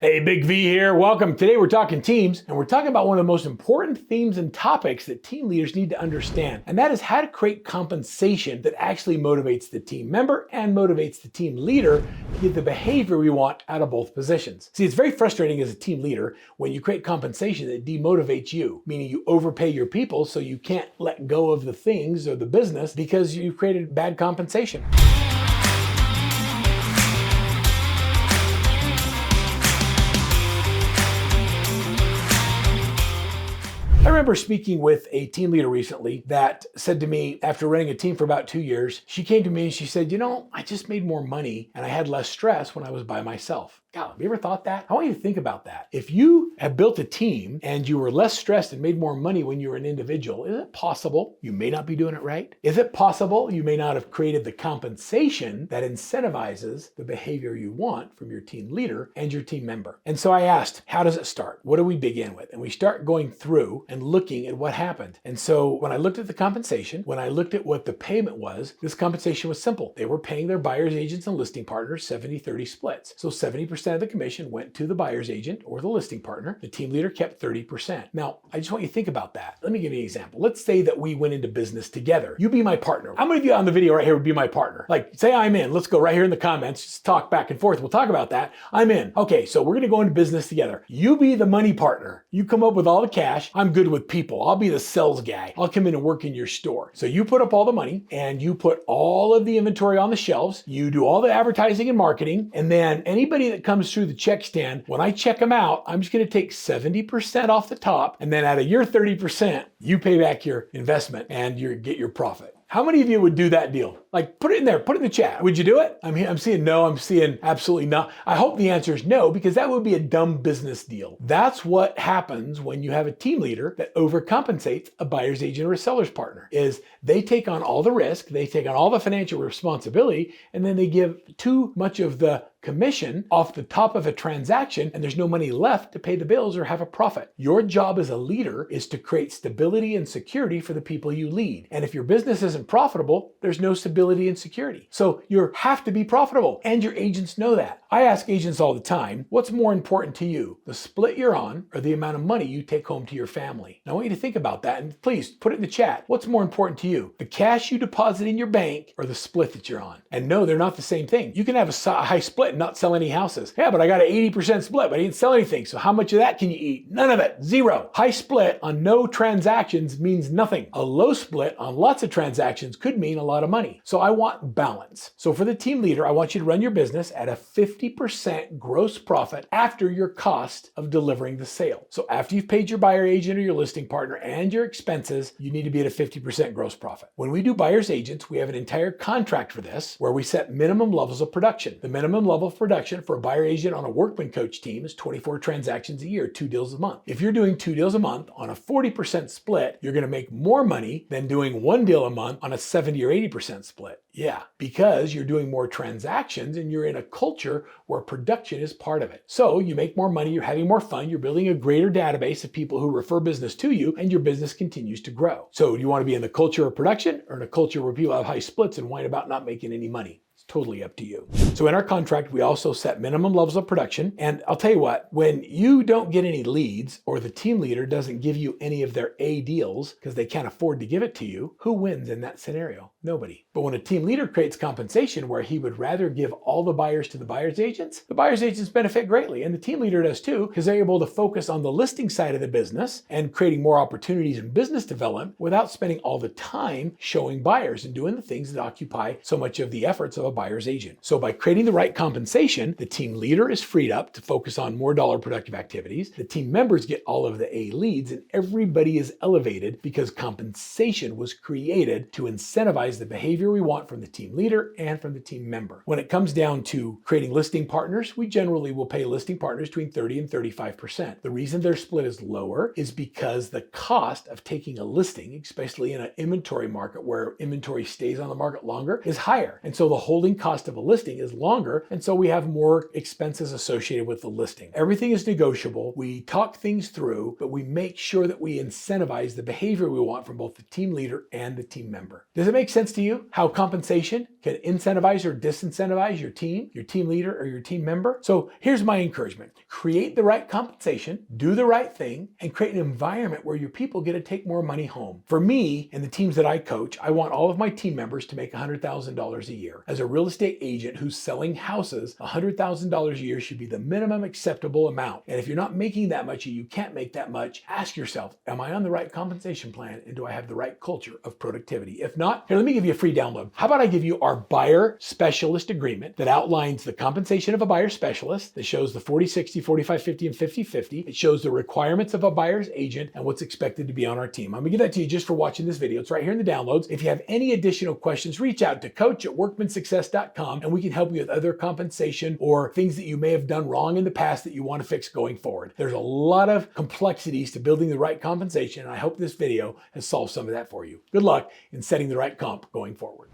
Hey, Big V here. Welcome. Today we're talking teams, and we're talking about one of the most important themes and topics that team leaders need to understand, and that is how to create compensation that actually motivates the team member and motivates the team leader to get the behavior we want out of both positions. See, it's very frustrating as a team leader when you create compensation that demotivates you, meaning you overpay your people so you can't let go of the things or the business because you've created bad compensation. I remember speaking with a team leader recently that said to me, after running a team for about 2 years, she came to me and she said, I just made more money and I had less stress when I was by myself. God, have you ever thought that? I want you to think about that. If you have built a team and you were less stressed and made more money when you were an individual, is it possible you may not be doing it right? Is it possible you may not have created the compensation that incentivizes the behavior you want from your team leader and your team member? And so I asked, how does it start? What do we begin with? And we start going through and looking at what happened. And so when I looked at the compensation, when I looked at what the payment was, this compensation was simple. They were paying their buyers agents and listing partners 70-30 splits. So 70% of the commission went to the buyer's agent or the listing partner. The team leader kept 30%. Now, I just want you to think about that. Let me give you an example. Let's say that we went into business together. You be my partner. How many of you on the video right here would be my partner? Like, say I'm in. Let's go right here in the comments. Just talk back and forth. We'll talk about that. I'm in. Okay, so we're going to go into business together. You be the money partner. You come up with all the cash. I'm good with people. I'll be the sales guy. I'll come in and work in your store. So you put up all the money and you put all of the inventory on the shelves. You do all the advertising and marketing. And then anybody that comes through the check stand, when I check them out, I'm just going to take 70% off the top. And then out of your 30%, you pay back your investment and you get your profit. How many of you would do that deal? Like, put it in there, put it in the chat. Would you do it? I'm seeing no, I'm seeing absolutely not. I hope the answer is no, because that would be a dumb business deal. That's what happens when you have a team leader that overcompensates a buyer's agent or a seller's partner, is they take on all the risk, they take on all the financial responsibility, and then they give too much of the commission off the top of a transaction, and there's no money left to pay the bills or have a profit. Your job as a leader is to create stability and security for the people you lead. And if your business isn't profitable, there's no stability and security. So you have to be profitable, and your agents know that. I ask agents all the time, what's more important to you, the split you're on or the amount of money you take home to your family? Now I want you to think about that, and please put it in the chat. What's more important to you, the cash you deposit in your bank or the split that you're on? And no, they're not the same thing. You can have a high split and not sell any houses. Yeah, but I got an 80% split, but I didn't sell anything. So how much of that can you eat? None of it. Zero. High split on no transactions means nothing. A low split on lots of transactions could mean a lot of money. So I want balance. So for the team leader, I want you to run your business at a 50% gross profit after your cost of delivering the sale. So after you've paid your buyer agent or your listing partner and your expenses, you need to be at a 50% gross profit. When we do buyer's agents, we have an entire contract for this where we set minimum levels of production. The minimum level of production for a buyer agent on a Workman coach team is 24 transactions a year, 2 deals a month. If you're doing 2 deals a month on a 40% split, you're going to make more money than doing 1 deal a month on a 70 or 80% split. Yeah, because you're doing more transactions and you're in a culture where production is part of it. So you make more money, you're having more fun, you're building a greater database of people who refer business to you, and your business continues to grow. So do you want to be in the culture of production or in a culture where people have high splits and whine about not making any money? Totally up to you. So in our contract, we also set minimum levels of production. And I'll tell you what, when you don't get any leads or the team leader doesn't give you any of their A deals because they can't afford to give it to you, who wins in that scenario? Nobody. But when a team leader creates compensation where he would rather give all the buyers to the buyer's agents benefit greatly. And the team leader does too, because they're able to focus on the listing side of the business and creating more opportunities in business development without spending all the time showing buyers and doing the things that occupy so much of the efforts of a buyer's agent. So by creating the right compensation, the team leader is freed up to focus on more dollar productive activities. The team members get all of the A leads, and everybody is elevated because compensation was created to incentivize the behavior we want from the team leader and from the team member. When it comes down to creating listing partners, we generally will pay listing partners between 30 and 35%. The reason their split is lower is because the cost of taking a listing, especially in an inventory market where inventory stays on the market longer, is higher. And so the holding holding cost of a listing is longer, and so we have more expenses associated with the listing. Everything is negotiable. We talk things through, but we make sure that we incentivize the behavior we want from both the team leader and the team member. Does it make sense to you how compensation can incentivize or disincentivize your team leader, or your team member? So here's my encouragement. Create the right compensation, do the right thing, and create an environment where your people get to take more money home. For me and the teams that I coach, I want all of my team members to make $100,000 a year. As a real estate agent who's selling houses, $100,000 a year should be the minimum acceptable amount. And if you're not making that much, or you can't make that much, ask yourself, am I on the right compensation plan, and do I have the right culture of productivity? If not, here, let me give you a free download. How about I give you our buyer specialist agreement that outlines the compensation of a buyer specialist, that shows the 40-60, 45-50, and 50-50. It shows the requirements of a buyer's agent and what's expected to be on our team. I'm gonna give that to you just for watching this video. It's right here in the downloads. If you have any additional questions, reach out to coach@workmansuccess.com, and we can help you with other compensation or things that you may have done wrong in the past that you want to fix going forward. There's a lot of complexities to building the right compensation, and I hope this video has solved some of that for you. Good luck in setting the right comp going forward.